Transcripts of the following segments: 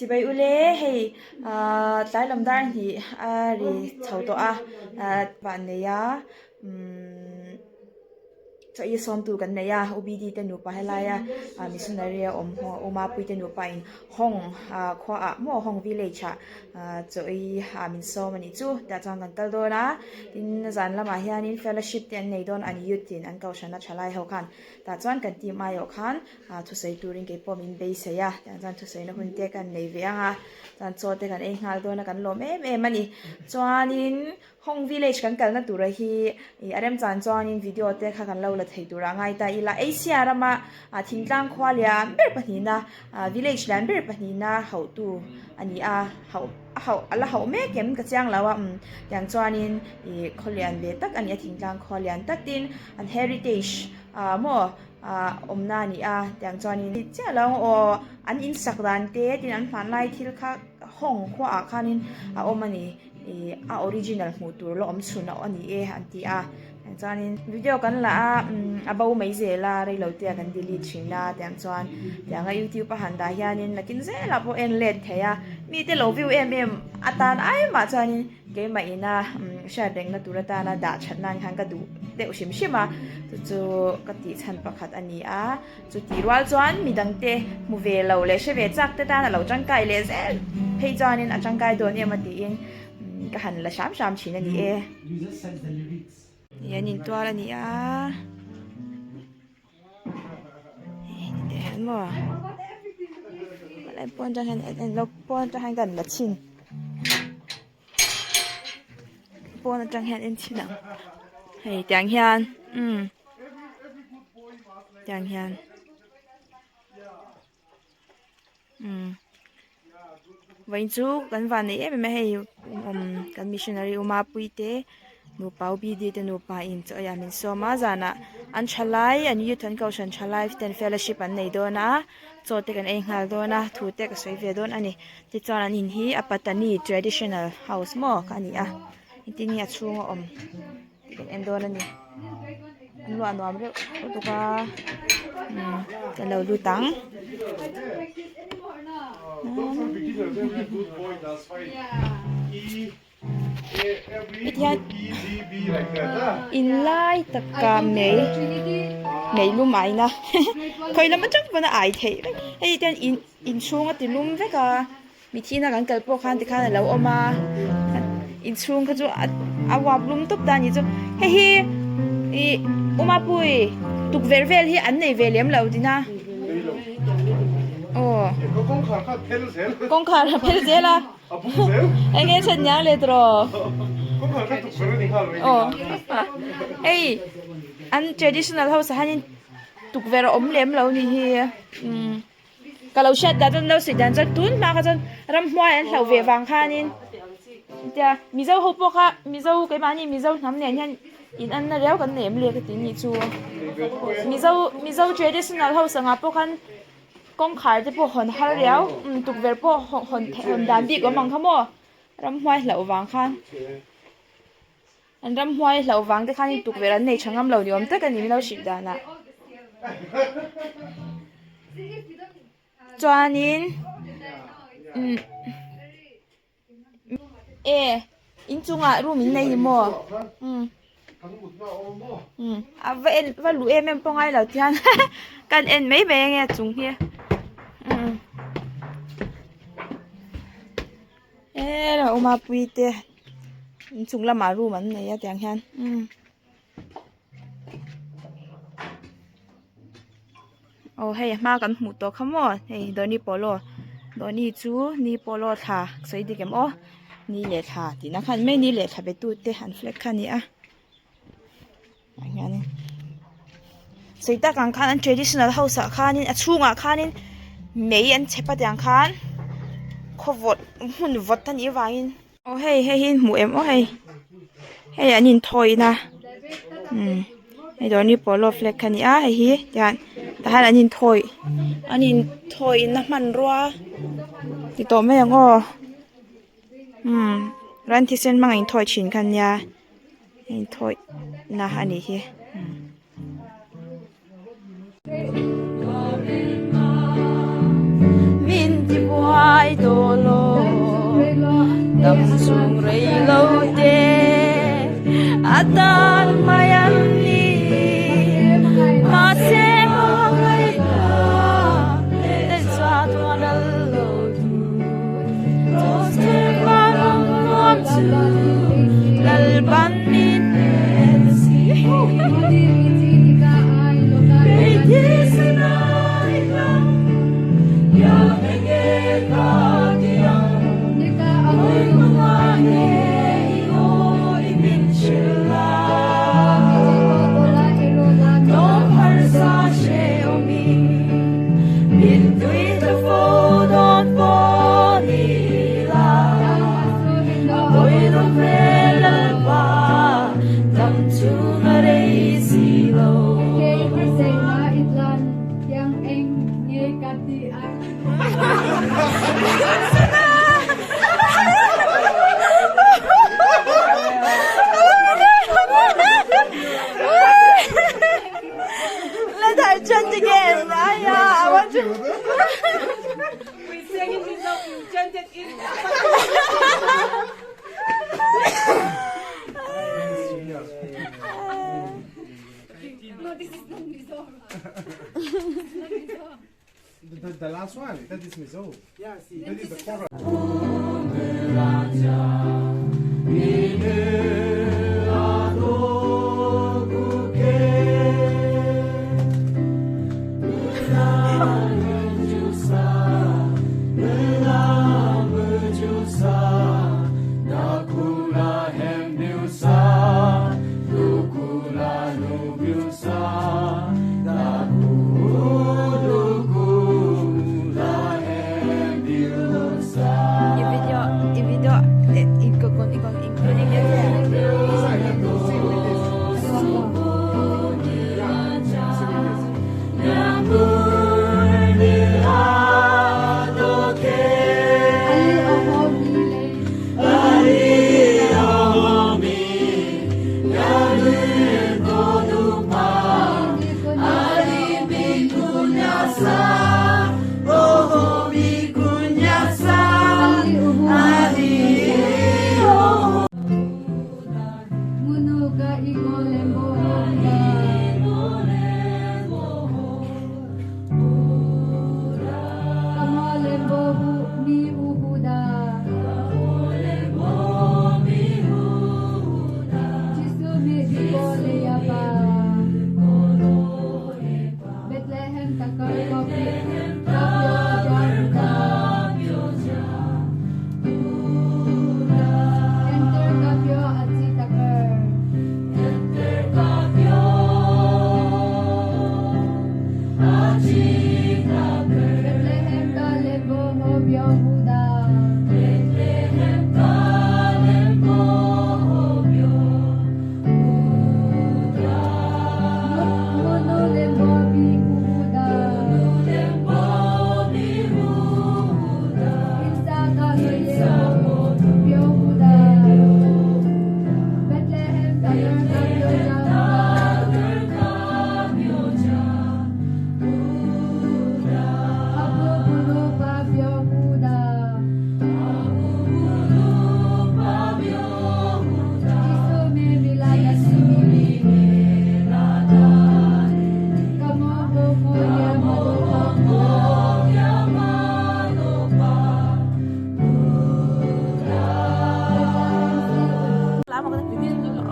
Sibai ule hei tlai lamdar hi ri chho to a ban ne ya cho i som tu kan ne ya ubd te nu pa hela ya missionary oma pui te nu pa in hong khwa a mo hong village cho i min so mani chu ta chang kan kal do na tin zan lama hian in fellowship te nei don an youth in an kau shana thalai ho khan ta chuan kan ti mai yo khan thu sei turin ke pom in be se ya chan thu sei na hun te kan nei ve anga chan cho te kan ei ngal do na kan lo me mani chuan in hong village kan kal na tur hi arem chan chuan in video te kha kan lo la thei tur angai ta ila asia rama thingtlang khwalia ber pani na village lan ber pani na ho tu ani a ho ala ho me kem ka chang lawa yang chuan in kholian ve tak ani thingtlang kholian takin an heritage mo omna ni yang chuan in cha long o an in sakran te tin an hman lai thil kha hong khwa khanin omani original mutur lo om chuna ani anti chuanin video kan la abau mai zela rei lo tia kan delete thina tiang chuan tianga youtube pa handa hianin lakin zela po en let theya mi te lo view atan ai ma chuanin ke mai ina share deng na turata na da thatnan khan ka du te usim shima chu ka ti chan pakhat ani chu ti rwal chuan midang te mu ve lo le she ve chak te ta na lo changkai le zel phei chuanin achangkai don emati in ka han la sham chhin ani yanin tuala ni det må lại pon cho han lộc pon cho han gần là chín pon cho han en chín nào hay tiếng hiền tiếng hiền vậy chú gần vào này em hay gần missionary uma pui te nu pau bi di te nu pa in cho ya min so ma zana an chalai an youth an caution chalai ten fellowship an nei do na cho te kan ei ngal do na thu te ka soi ve don ani ti chuan an in hi apatani traditional house mo ka ni tin ya chunga om en do na ni an lo anom re to ka ka lo lu tang in lai taka mei lu mai na khoi lam chak bana ai thei ei ten in chunga ti lum veka mi thina kan kal po khan ti khan lo oma in chung ka chu awap lum top ta ni chu he hi oma pui tuk vel hi an nei velem lo dina con khar phel zela anh nghe chân nhá lên rồi hey anh traditional house hanin tục về ốm lém lâu ni hi cả lâu xét đã lâu sự đàn rất tún mà cái chân ram hoa anh lâu về vàng khanin tia mi dâu hộp bọc mi dâu cái má ni mi dâu nắm nè nhân in anh nó réo cái nệm liền cái tiếng nhị chu mi dâu traditional house ngáp bọc anh con khải thì bộ hòn hal réo tục về bộ hòn đàn bị có măng không mo ram hoai lẩu vàng khan anh ram hoai lẩu vàng thì khan tục về anh này chẳng ngâm lẩu nhiều tất cả những lâu xịt đàn cho nên in chung room in này mo vậy và lũ em phong ai lẩu thiên cần em mấy bé nghe chung kia là oma pui te chung la maru man nei tiang hian hey ma kan hmu to khamo hey doni polo doni chu ni polo tha sei di kem ni le tha ti na khan me ni le tha be tu te han flex khan ni hian sei ta kan khan an traditional house khanin achunga khanin mei an chepa tiang khan khovot hun vot tan i wangin hey hin mu em hey anin thoi na hey doni polo flex khani hi yan ta han anin thoi na man ruwa ti to me ngo ran thi sen mang in thoi chin khan ya in thoi na ani hi min ti boy do tâm sung rây lâu tê atan mayan ni ma se ma ngai ta te sa to na lo tu te ma nom tu lal ban ni si Let her chant again, Raya. I want to. We sang it in love, you chanted in. No, this is not Mizo. The last one, that is Mizo. Yeah, see, that is the chorus.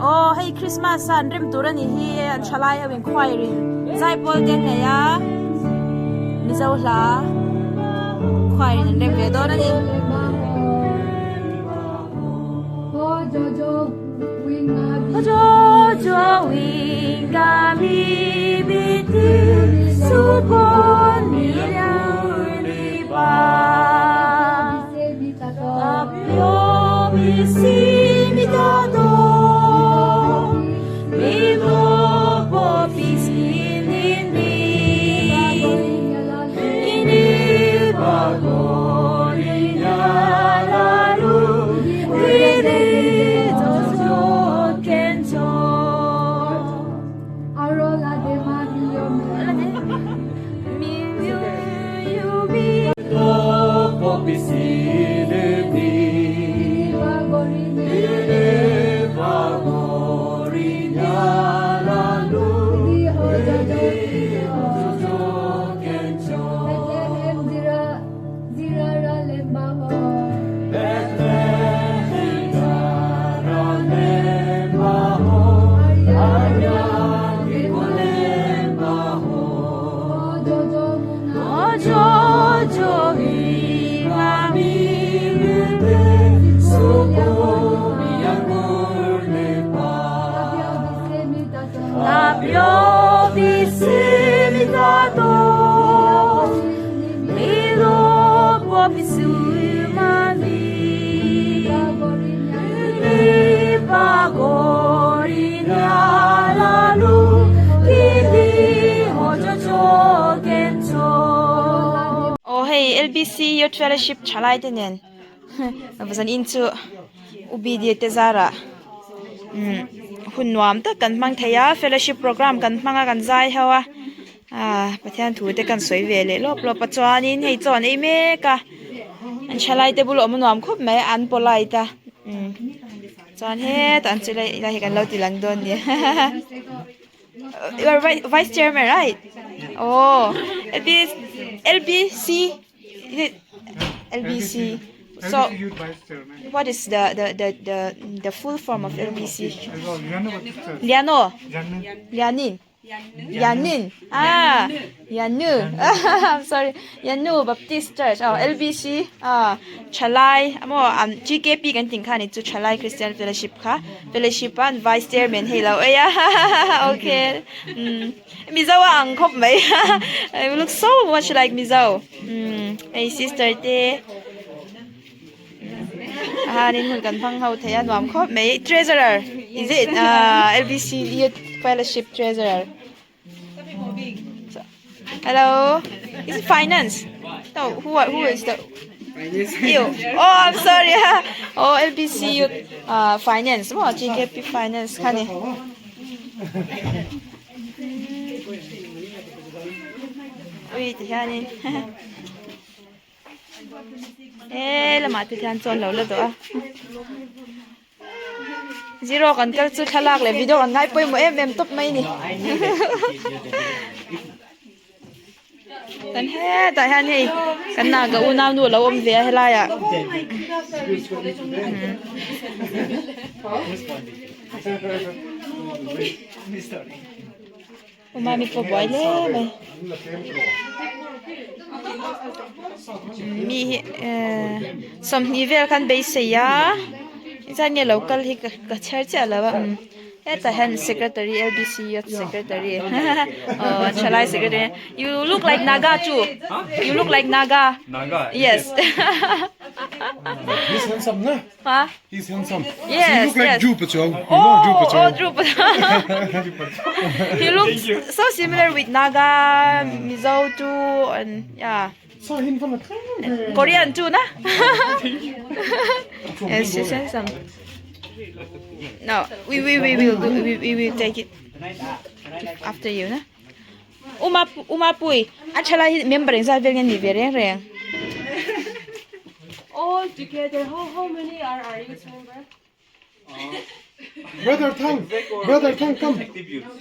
Oh, hey Christmas san rim turani hi an chalai awin khwairi zai pol den ne ya mizo la khwairi nen rem ve do na ni Jojo winga mi biti supon ni ba tapio mi si mi do LBC Youth Fellowship chalai tenen vasan inchu ubidi te zara hunwam ta kan mang thaya fellowship program kan manga kan zai hawa pathian thu te kan soi ve le lop lop pachuanin hei chon ei me ka an chalai te bulo manwam khop mai an polai ta chuan he tan chilai ila he kan lo ti lang don ni you are vice chairman, right? Oh, LBC. Is it LBC? So, Youth Vice Chairman. what is the full form of LBC? Liano Baptist. Liano, Janne. Yanin. Yanu. I'm sorry. Yanu Baptist Church. Oh, LBC. Chalai. GKP kan ting kan itu Chalai Christian Fellowship ka. Fellowship an Vice Chairman. Hello. Okay. Mizao ang kop mai. You look so much like Mizao. Hey sister te. Nin hun kan phang hau thaya nuam kop mai. Treasurer. Is it LBC Youth Fellowship Treasurer? Hello, is it finance? No, who is the? You. Oh, I'm sorry. Oh, LBC Youth Finance. Oh, GKP Finance. Kani. Wait, yani. Lama tu tian chon lo do. Zero kan kal chu thalak le video kan ngai poi mo em top mai ni. Kan he ta han hei kan na ga unam nu lo om ve hela ya. Mami po boy le mai. Mi som ni vel kan be se ya. Isa ni local hi ka church ala ba. Eta hen secretary LBC Youth Secretary. Oh, Chalai Secretary. You look like Naga too. You look like Naga. Naga? Yes. He's handsome, na? Huh? He's handsome. Yes, He look like yes. Drew Patrol. Oh, Drew He looks so similar with Naga, Mizo too, and yeah. Saw him from the Korean too, na? Yes, she's handsome. No, we will take it after you, na? Umapui, actually member is very reng. All together, how many are you member? Brother Tang, come.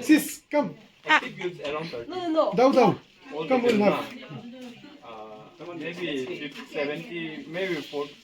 Sis, come. Active youths around 30. No. Down. Come, we'll have. Maybe 70, maybe 40,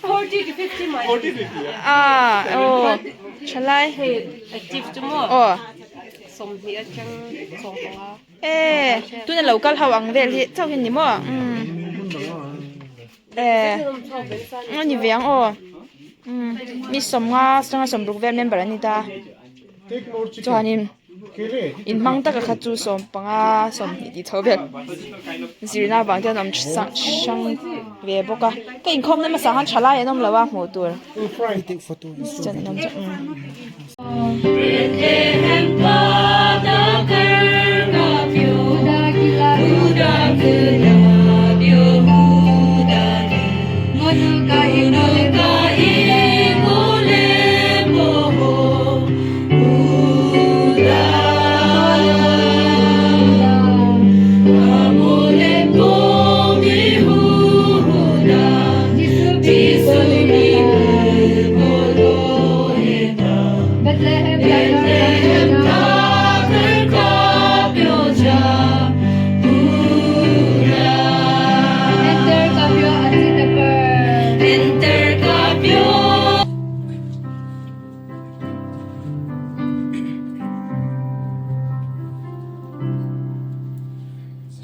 40 to 50 miles. 40, 50. Yeah. Oh, Chalai. Active tomorrow. Oh, Some here can some tu na local hawang vel hi chau hin ni mo. Ni viang oh. Mi som nga som ruk vel member ani ta. Take more chicken. Chuanin Kere. in mang ta ka khachu som panga som ti thobek. Zirna bang tan am sang ve boka. Ka in khom na ma sa han chala enom lawa mo tur. We'll fry. Take photo. Chan nom cha.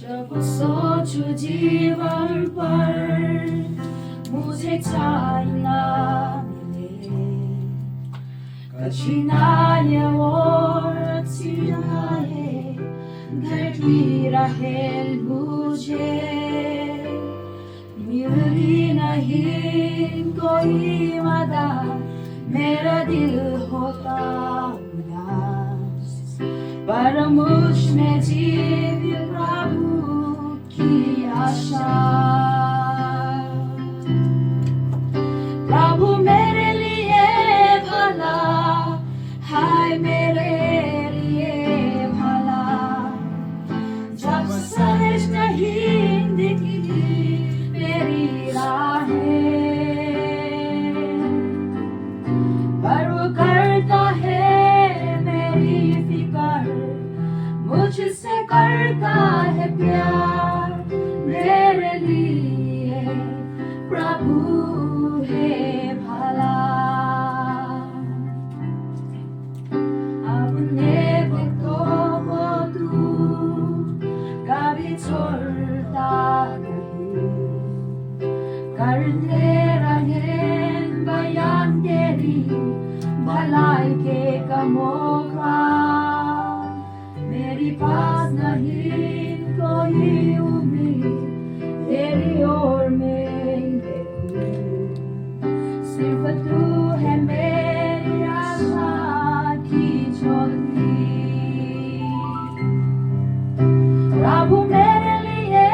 जब सोचू जीवन पर मुझे चाय ना मिले कठिनाइयां और चिढ़ाए घटती रहे मुझे मिली नहीं कोई मदद मेरा दिल होता उदास पर मुझ में जीव प्रभु की करते रहें बयान तेरी भलाई के कामों का मेरी पास नहीं कोई उम्मीद तेरी ओर मैं देखूं सिर्फ तू है मेरी आशा की ज्योति प्रभु मेरे लिए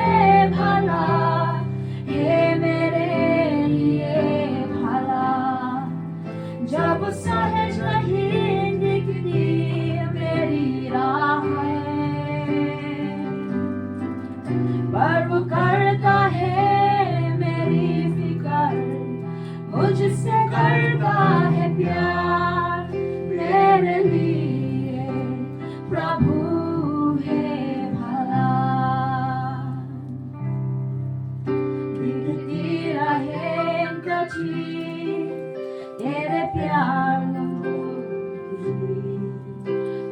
भला है मेरे लिए भला जब सहज नहीं दिखती मेरी राह पर वो करता है मेरी फिकर मुझसे करता है प्यार मेरे लिए प्रभु है भला दिखती रहे कची तेरे प्यार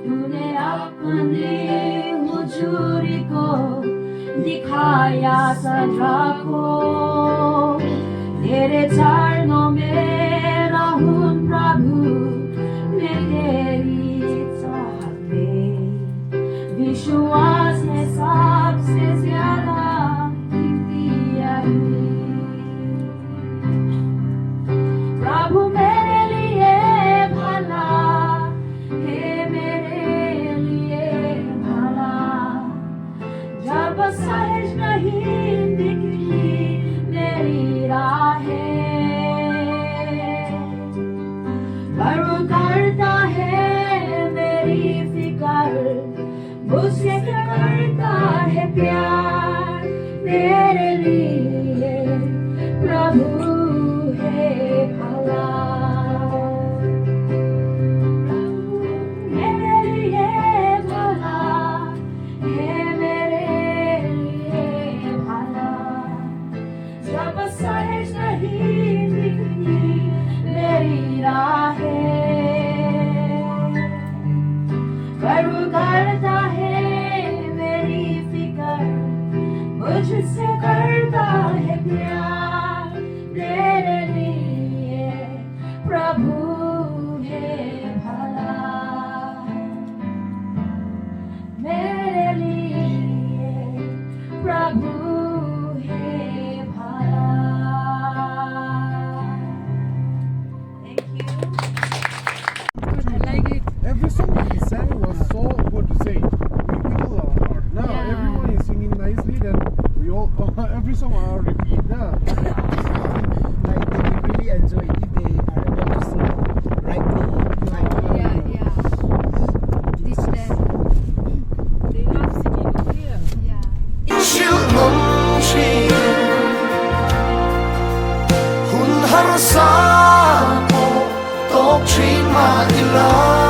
तूने अपनी हुजूरी को दिखाया सजा को तेरे चरणों में रहूं प्रभु मैं तेरी चाहत में विश्वास है सबसे ज्यादा प्रभु मेरे लिए भला है मेरे लिए भला जब सहज नहीं दिखती मेरी राहें पर वो करता है मेरी फिकर मुझसे करता है प्यार मेरे लिए प्रभु है भला मेरे लिए भला है मेरे लिए भला जब सहज नहीं दिखती मेरी राहें पर वो करता है मेरी फिकर मुझसे करता है प्यार मेरे लिए प्रभु है भला मेरे लिए प्रभु है भला Thank you. Every song he sang was so good to sing. We do our part. Now everyone is singing nicely. Then we all every song are repeat. Like they will really enjoy if they are able to sing rightly. Like This day. They love singing over here. Chiều mong chi hun har sa po tok chi ma ila